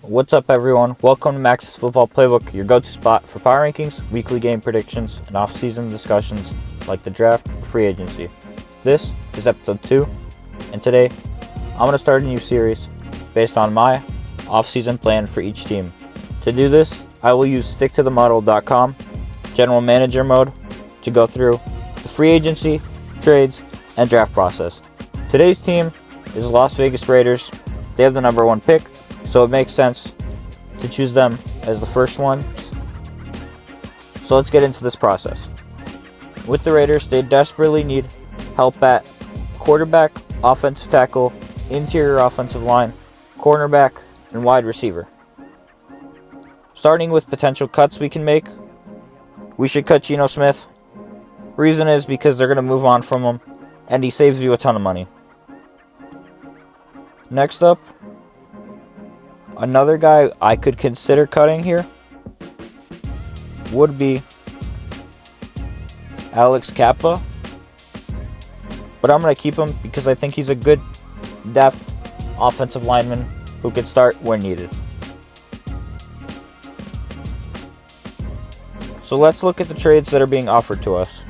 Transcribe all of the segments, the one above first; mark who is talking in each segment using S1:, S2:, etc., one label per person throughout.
S1: What's up, everyone? Welcome to Max's Football Playbook, your go-to spot for power rankings, weekly game predictions, and off-season discussions like the draft or free agency. This is episode 2, and today I'm going to start a new series based on my off-season plan for each team. To do this, I will use sticktothemodel.com general manager mode to go through the free agency, trades, and draft process. Today's team is the Las Vegas Raiders. They have the number 1 pick, so it makes sense to choose them as the first one. So let's get into this process. With the Raiders, they desperately need help at quarterback, offensive tackle, interior offensive line, cornerback, and wide receiver. Starting with potential cuts we can make, we should cut Geno Smith. Reason is because they're going to move on from him, and he saves you a ton of money. Next up, another guy I could consider cutting here would be Alex Kappa. But I'm going to keep him because I think he's a good depth offensive lineman who can start where needed. So let's look at the trades that are being offered to us.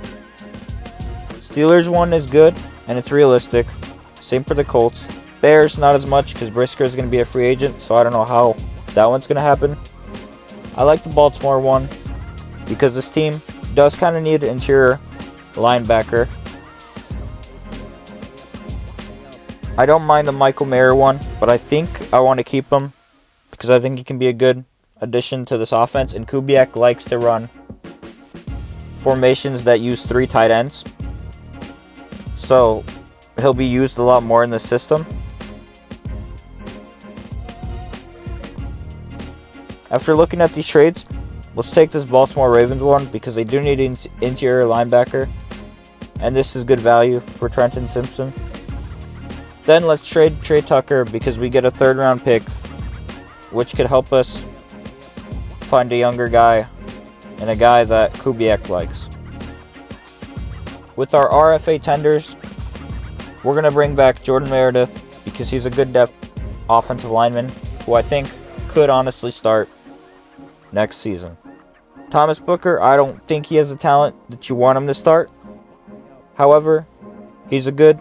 S1: Steelers one is good and it's realistic. Same for the Colts. Bears, not as much because Brisker is going to be a free agent, so I don't know how that one's going to happen. I like the Baltimore one because this team does kind of need an interior linebacker. I don't mind the Michael Mayer one, but I think I want to keep him because I think he can be a good addition to this offense, and Kubiak likes to run formations that use 3 tight ends, so he'll be used a lot more in the system. After looking at these trades, let's take this Baltimore Ravens one because they do need an interior linebacker, and this is good value for Trenton Simpson. Then let's trade Trey Tucker because we get a 3rd round pick, which could help us find a younger guy and a guy that Kubiak likes. With our RFA tenders, we're going to bring back Jordan Meredith because he's a good depth offensive lineman who I think could honestly start next season. Thomas Booker, I don't think he has the talent that you want him to start. However, he's a good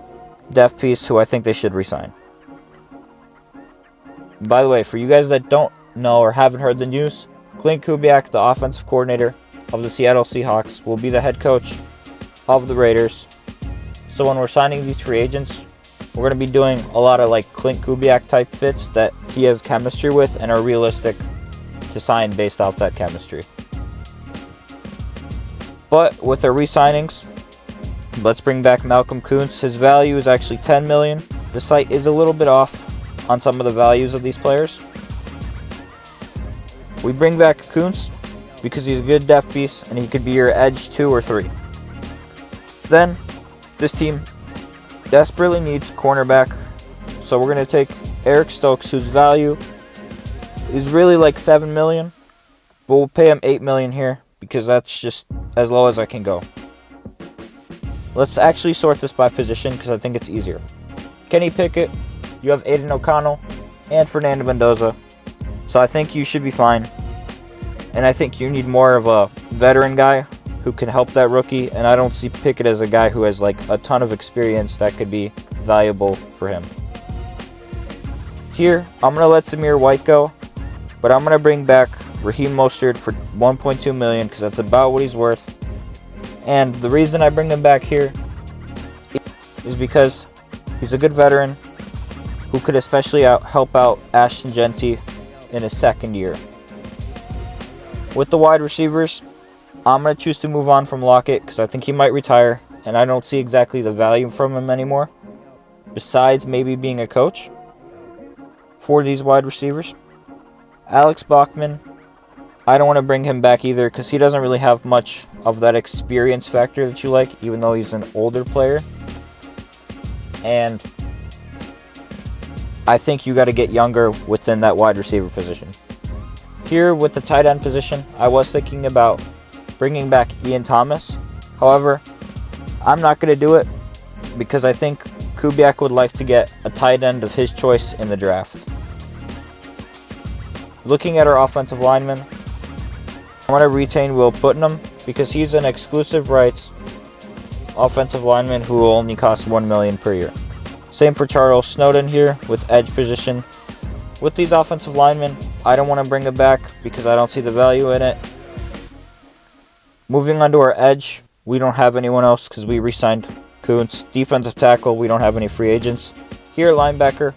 S1: depth piece who I think they should re-sign. By the way, for you guys that don't know or haven't heard the news, Clint Kubiak, the offensive coordinator of the Seattle Seahawks, will be the head coach of the Raiders. So when we're signing these free agents, we're going to be doing a lot of like Clint Kubiak type fits that he has chemistry with and are realistic to sign based off that chemistry. But with our re-signings, let's bring back Malcolm Kuntz. His value is actually $10 million. The site is a little bit off on some of the values of these players. We bring back Kuntz because he's a good depth piece and he could be your edge 2 or 3. Then, this team desperately needs cornerback, so we're going to take Eric Stokes, whose value is really like $7 million, but we'll pay him $8 million here because that's just as low as I can go. Let's actually sort this by position because I think it's easier. Kenny Pickett, you have Aiden O'Connell, and Fernando Mendoza, so I think you should be fine. And I think you need more of a veteran guy who can help that rookie, and I don't see Pickett as a guy who has like a ton of experience that could be valuable for him. Here, I'm going to let Zamir White go, but I'm going to bring back Raheem Mostert for $1.2 million because that's about what he's worth. And the reason I bring him back here is because he's a good veteran who could especially help out Ashton Genty in his 2nd year. With the wide receivers, I'm going to choose to move on from Lockett because I think he might retire, and I don't see exactly the value from him anymore, besides maybe being a coach for these wide receivers. Alex Bachman, I don't want to bring him back either because he doesn't really have much of that experience factor that you like, even though he's an older player. And I think you got to get younger within that wide receiver position. Here with the tight end position, I was thinking about bringing back Ian Thomas. However, I'm not going to do it because I think Kubiak would like to get a tight end of his choice in the draft. Looking at our offensive linemen, I want to retain Will Putnam because he's an exclusive rights offensive lineman who will only cost $1 million per year. Same for Charles Snowden here with edge position. With these offensive linemen, I don't want to bring it back because I don't see the value in it. Moving on to our edge, we don't have anyone else because we re-signed Kuntz. Defensive tackle, we don't have any free agents. Here, linebacker,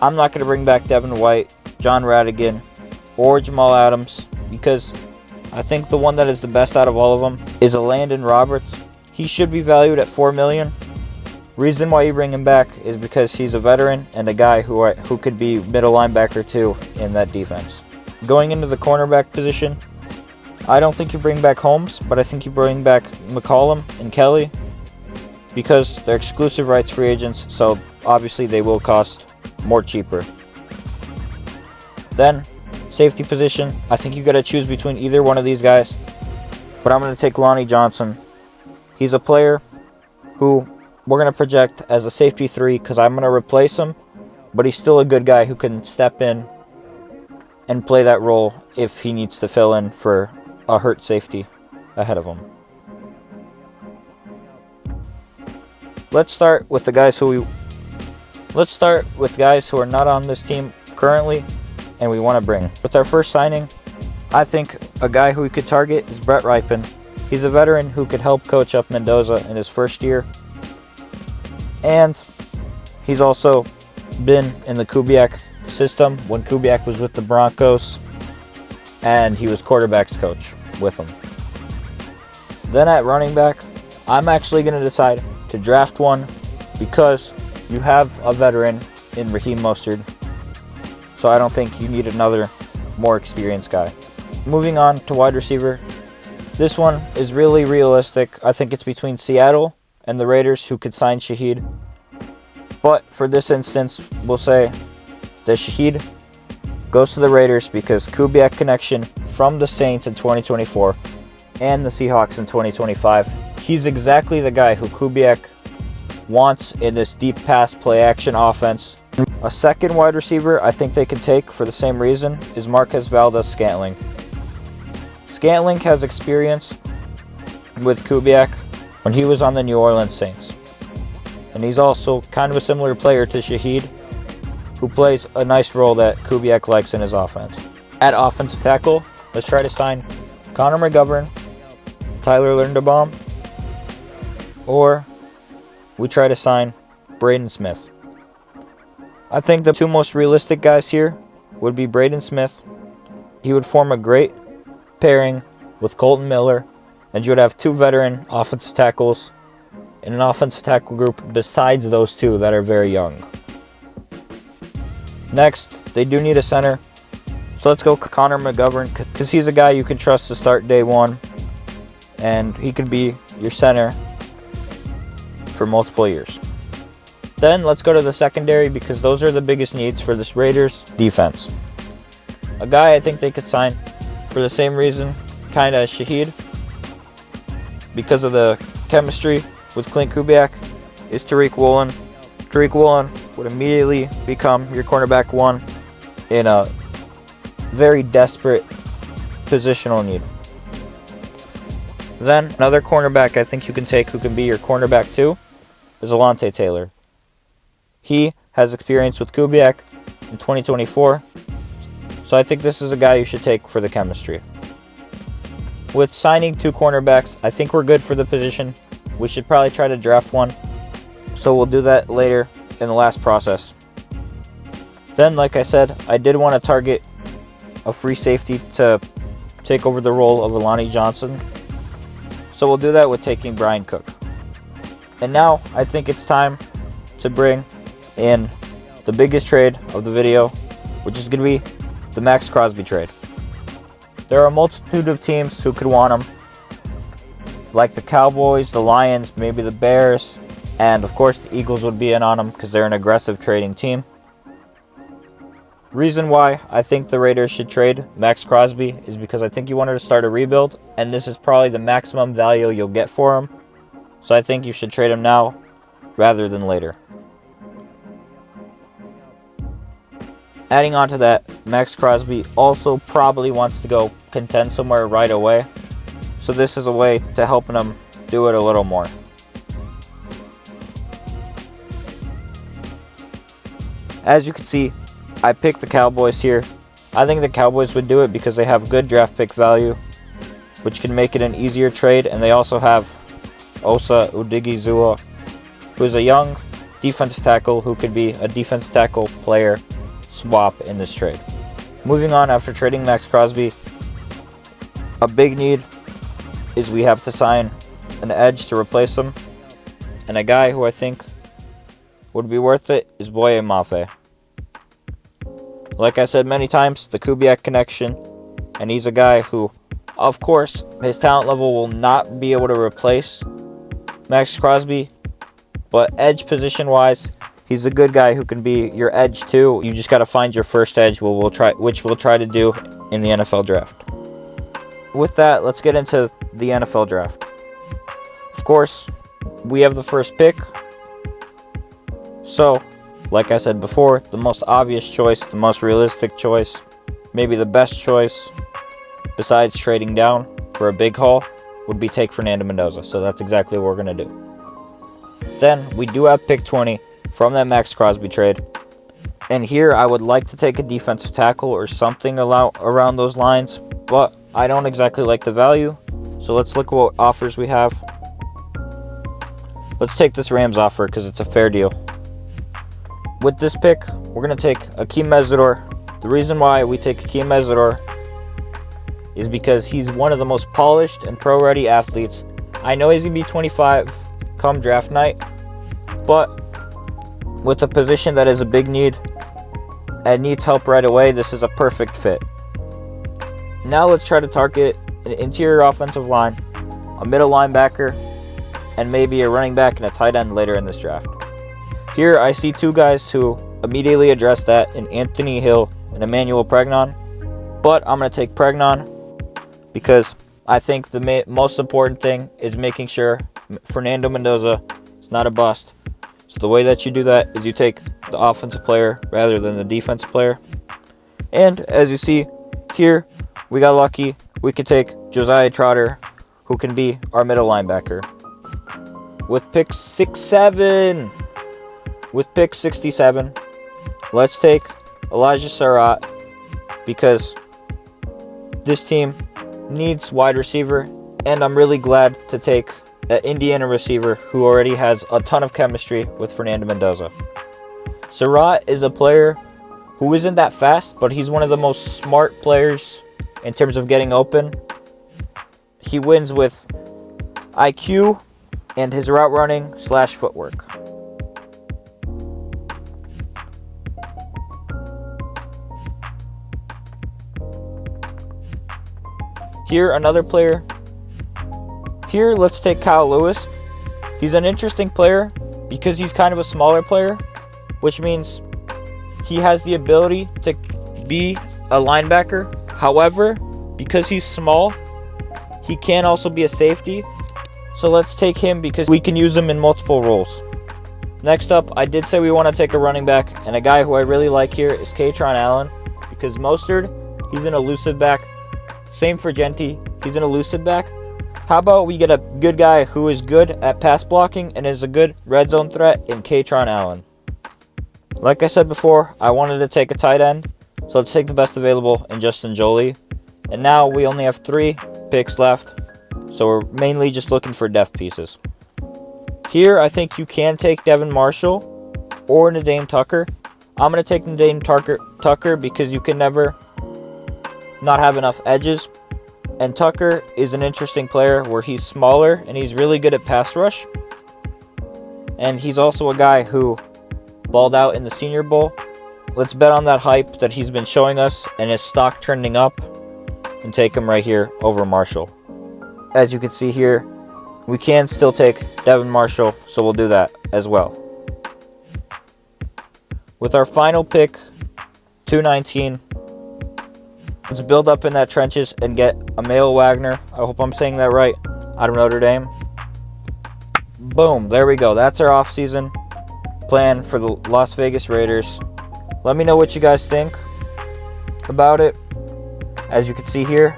S1: I'm not going to bring back Devin White, John Radigan, or Jamal Adams because I think the one that is the best out of all of them is a Landon Roberts. He should be valued at $4 million. Reason why you bring him back is because he's a veteran and a guy who could be middle linebacker too in that defense. Going into the cornerback position, I don't think you bring back Holmes, but I think you bring back McCollum and Kelly because they're exclusive rights free agents, so obviously they will cost more cheaper. Then, safety position, I think you got to choose between either one of these guys, but I'm going to take Lonnie Johnson. He's a player who we're going to project as a safety 3 because I'm going to replace him, but he's still a good guy who can step in and play that role if he needs to fill in for a hurt safety ahead of him. Let's start with guys who are not on this team currently and we want to bring. With our first signing, I think a guy who we could target is Brett Ripon. He's a veteran who could help coach up Mendoza in his first year. And he's also been in the Kubiak system when Kubiak was with the Broncos, and he was quarterback's coach with him. Then at running back, I'm actually going to decide to draft one because you have a veteran in Raheem Mostert, so I don't think you need another more experienced guy. Moving on to wide receiver, this one is really realistic. I think it's between Seattle and the Raiders who could sign Shaheed. But for this instance, we'll say that Shaheed goes to the Raiders because Kubiak connection from the Saints in 2024 and the Seahawks in 2025. He's exactly the guy who Kubiak wants in this deep pass play action offense. A second wide receiver I think they could take for the same reason is Marquez Valdes-Scantling. Scantling has experience with Kubiak when he was on the New Orleans Saints. And he's also kind of a similar player to Shaheed, who plays a nice role that Kubiak likes in his offense. At offensive tackle, let's try to sign Connor McGovern, Tyler Linderbaum, or we try to sign Braden Smith. I think the two most realistic guys here would be Braden Smith. He would form a great pairing with Colton Miller, and you would have two veteran offensive tackles in an offensive tackle group besides those two that are very young. Next, they do need a center. So let's go Connor McGovern because he's a guy you can trust to start day one, and he could be your center for multiple years. Then let's go to the secondary because those are the biggest needs for this Raiders defense. A guy I think they could sign for the same reason, kind of Shaheed, because of the chemistry with Clint Kubiak, is Tariq Woolen. Tariq Woolen would immediately become your cornerback one in a very desperate positional need. Then another cornerback I think you can take who can be your cornerback two is Alontae Taylor. He has experience with Kubiak in 2024, so I think this is a guy you should take for the chemistry. With signing two cornerbacks, I think we're good for the position. We should probably try to draft one, so we'll do that later in the last process. Then, like I said, I did want to target a free safety to take over the role of Lonnie Johnson, so we'll do that with taking Brian Cook. And now, I think it's time to bring in the biggest trade of the video, which is going to be the Max Crosby trade. There are a multitude of teams who could want him, like the Cowboys, the Lions, maybe the Bears, and of course the Eagles would be in on him because they're an aggressive trading team. Reason why I think the Raiders should trade Max Crosby is because I think you wanted to start a rebuild, and this is probably the maximum value you'll get for him. So I think you should trade him now rather than later. Adding on to that, Max Crosby also probably wants to go contend somewhere right away. So this is a way to helping him do it a little more. As you can see, I picked the Cowboys here. I think the Cowboys would do it because they have good draft pick value, which can make it an easier trade, and they also have Osa Odigizua, who is a young defensive tackle who could be a defensive tackle player swap in this trade. Moving on, after trading Max Crosby, a big need is we have to sign an edge to replace him, and a guy who I think would be worth it is Boye Mafe. Like I said many times, the Kubiak connection, and he's a guy who, of course, his talent level will not be able to replace Max Crosby, but edge position wise, he's a good guy who can be your edge too. You just got to find your first edge, which we'll try to do in the NFL draft. With that, let's get into the NFL draft. Of course, we have the first pick. So, like I said before, the most obvious choice, the most realistic choice, maybe the best choice, besides trading down for a big haul, would be take Fernando Mendoza. So that's exactly what we're going to do. Then, we do have pick 20 from that Max Crosby trade. And here, I would like to take a defensive tackle or something around those lines, but I don't exactly like the value. So let's look at what offers we have. Let's take this Rams offer because it's a fair deal. With this pick, we're going to take Akeem Mesidor. The reason why we take Akeem Mesidor is because he's one of the most polished and pro-ready athletes. I know he's going to be 25 come draft night, but with a position that is a big need and needs help right away, this is a perfect fit. Now let's try to target an interior offensive line, a middle linebacker, and maybe a running back and a tight end later in this draft. Here I see two guys who immediately address that in Anthony Hill and Emmanuel Pregnon, but I'm going to take Pregnon because I think the most important thing is making sure Fernando Mendoza is not a bust. So the way that you do that is you take the offensive player rather than the defensive player. And as you see here, we got lucky. We could take Josiah Trotter, who can be our middle linebacker. With pick 67, with pick 67, let's take Elijah Surratt because this team needs wide receiver, and I'm really glad to take an Indiana receiver who already has a ton of chemistry with Fernando Mendoza. Surratt is a player who isn't that fast, but he's one of the most smart players in terms of getting open. He wins with IQ and his route running / footwork. Here, another player. Here, let's take Kyle Lewis. He's an interesting player because he's kind of a smaller player, which means he has the ability to be a linebacker. However, because he's small, he can also be a safety. So let's take him because we can use him in multiple roles. Next up, I did say we want to take a running back, and a guy who I really like here is Kaytron Allen because Mostert, he's an elusive back. Same for Genti, he's an elusive back. How about we get a good guy who is good at pass blocking and is a good red zone threat in Kaytron Allen. Like I said before, I wanted to take a tight end, so let's take the best available in Justin Joly. And now we only have 3 picks left, so we're mainly just looking for depth pieces. Here, I think you can take Devin Marshall or Nadeem Tucker. I'm going to take Nadeem Tucker because you can never not have enough edges. And Tucker is an interesting player where he's smaller and he's really good at pass rush. And he's also a guy who balled out in the Senior Bowl. Let's bet on that hype that he's been showing us and his stock trending up and take him right here over Marshall. As you can see here, we can still take Devin Marshall, so we'll do that as well. With our final pick, 219, let's build up in that trenches and get Emil Wagner. I hope I'm saying that right. Out of Notre Dame. Boom. There we go. That's our offseason plan for the Las Vegas Raiders. Let me know what you guys think about it. As you can see here,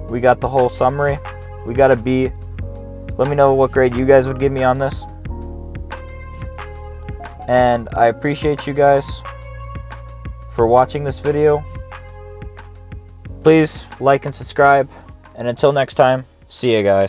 S1: we got the whole summary. We got a B. Let me know what grade you guys would give me on this. And I appreciate you guys for watching this video. Please like and subscribe. And until next time, see you guys.